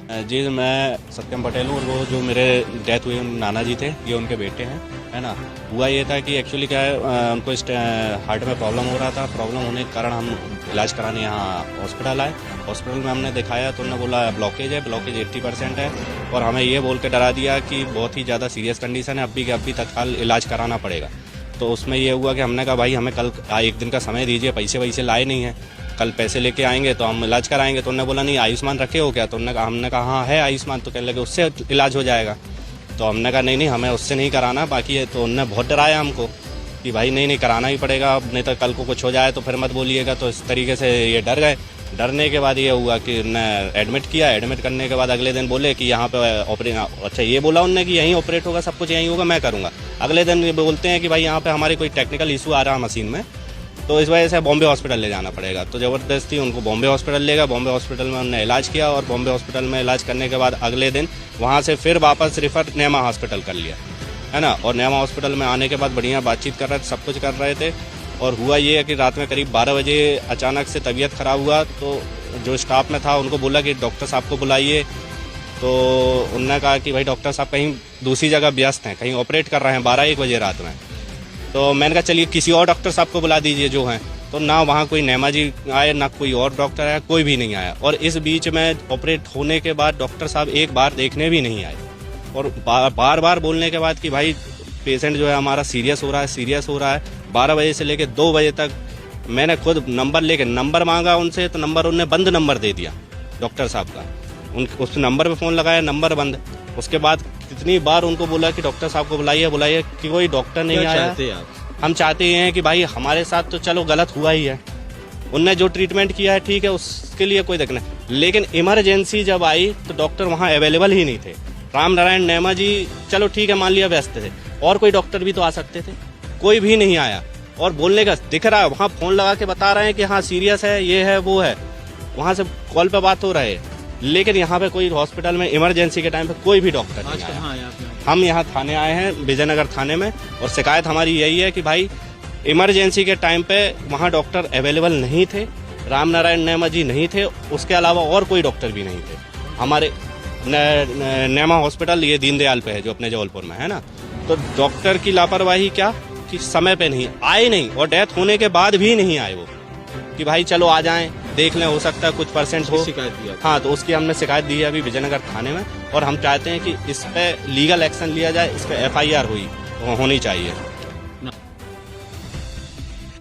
जी मैं सत्यम पटेल हूँ और वो जो मेरे डेथ हुई नाना जी थे ये उनके बेटे हैं, है ना। हुआ ये था कि एक्चुअली क्या है, उनको हार्ट में प्रॉब्लम हो रहा था। प्रॉब्लम होने के कारण हम इलाज कराने यहाँ हॉस्पिटल आए। हॉस्पिटल में हमने दिखाया तो उन्होंने बोला ब्लॉकेज है, ब्लॉकेज 80% है, और हमें ये बोल के डरा दिया कि बहुत ही ज़्यादा सीरियस कंडीशन है, अभी तत्काल इलाज कराना पड़ेगा। तो उसमें ये हुआ कि हमने कहा भाई हमें कल एक दिन का समय दीजिए, पैसे वैसे लाए नहीं हैं, कल पैसे लेके आएंगे तो हम इलाज कराएंगे। तो उन्होंने बोला नहीं आयुष्मान रखे हो क्या? तो हमने कहा हाँ है आयुष्मान। तो कहने लगे उससे इलाज हो जाएगा। तो हमने कहा नहीं उससे नहीं कराना बाकी है। तो उन्होंने बहुत डराया हमको कि भाई नहीं कराना ही पड़ेगा, अब नहीं तो कल को कुछ हो जाए तो फिर मत बोलिएगा। तो इस तरीके से ये डर गए। डरने के बाद ये हुआ कि उन्हें एडमिट किया। एडमिट करने के बाद अगले दिन बोले कि यहाँ पे ऑपरेट, अच्छा ये बोला उनने कि यहीं ऑपरेट होगा, सब कुछ यहीं होगा, मैं करूँगा। अगले दिन ये बोलते हैं कि भाई यहाँ पे हमारे कोई टेक्निकल इशू आ रहा है मशीन में, तो इस वजह से बॉम्बे हॉस्पिटल ले जाना पड़ेगा। तो ज़बरदस्ती उनको बॉम्बे हॉस्पिटल ले गया। बॉम्बे हॉस्पिटल में उन्होंने इलाज किया और बॉम्बे हॉस्पिटल में इलाज करने के बाद अगले दिन वहाँ से फिर वापस रिफ़र नेमा हॉस्पिटल कर लिया, है ना। और नेमा हॉस्पिटल में आने के बाद बढ़िया बातचीत कर रहे थे, सब कुछ कर रहे थे। और हुआ ये है कि रात में करीब 12 बजे अचानक से तबीयत ख़राब हुआ। तो जो स्टाफ में था उनको बोला कि डॉक्टर साहब को बुलाइए। तो उन्होंने कहा कि भाई डॉक्टर साहब कहीं दूसरी जगह व्यस्त हैं, कहीं ऑपरेट कर रहे हैं 12-1 बजे रात में। तो मैंने कहा चलिए किसी और डॉक्टर साहब को बुला दीजिए जो हैं। तो ना वहाँ कोई नेमा जी आए, ना कोई और डॉक्टर आया, कोई भी नहीं आया। और इस बीच में ऑपरेट होने के बाद डॉक्टर साहब एक बार देखने भी नहीं आए। और बार बार बोलने के बाद कि भाई पेशेंट जो है हमारा सीरियस हो रहा है। 12 बजे से लेकर 2 बजे तक मैंने खुद नंबर मांगा उनसे, तो नंबर उनने बंद नंबर दे दिया डॉक्टर साहब का। उस नंबर पे फ़ोन लगाया, नंबर बंद। उसके बाद कितनी बार उनको बोला कि डॉक्टर साहब को बुलाइए कि कोई डॉक्टर नहीं आया। हम चाहते हैं कि भाई हमारे साथ तो चलो गलत हुआ ही है, उनने जो ट्रीटमेंट किया है ठीक है, उसके लिए कोई दिक्कत नहीं, लेकिन इमरजेंसी जब आई तो डॉक्टर वहाँ अवेलेबल ही नहीं थे। राम नारायण नेमा जी चलो ठीक है मान लिया व्यस्त थे, और कोई डॉक्टर भी तो आ सकते थे, कोई भी नहीं आया। और बोलने का दिख रहा है, वहाँ फ़ोन लगा के बता रहे हैं कि हाँ सीरियस है, ये है वो है, वहाँ से कॉल पे बात हो रहा है, लेकिन यहाँ पे कोई हॉस्पिटल में इमरजेंसी के टाइम पे कोई भी डॉक्टर नहीं आया। हम यहाँ थाने आए हैं, विजयनगर थाने में, और शिकायत हमारी यही है कि भाई इमरजेंसी के टाइम पे वहाँ डॉक्टर अवेलेबल नहीं थे, राम नारायण नेमा जी नहीं थे, उसके अलावा और कोई डॉक्टर भी नहीं थे। हमारे नेमा हॉस्पिटल ये दीनदयाल पे है जो अपने जबलपुर में है ना। तो डॉक्टर की लापरवाही क्या कि समय पे नहीं आए, नहीं, और डेथ होने के बाद भी नहीं आए वो, कि भाई चलो आ जाएं देख लें, हो सकता है कुछ % हो। शिकायत दी है? हाँ, तो उसकी हमने शिकायत दी है अभी विजयनगर थाने में, और हम चाहते हैं कि इस पे लीगल एक्शन लिया जाए, इस पे FIR होनी चाहिए।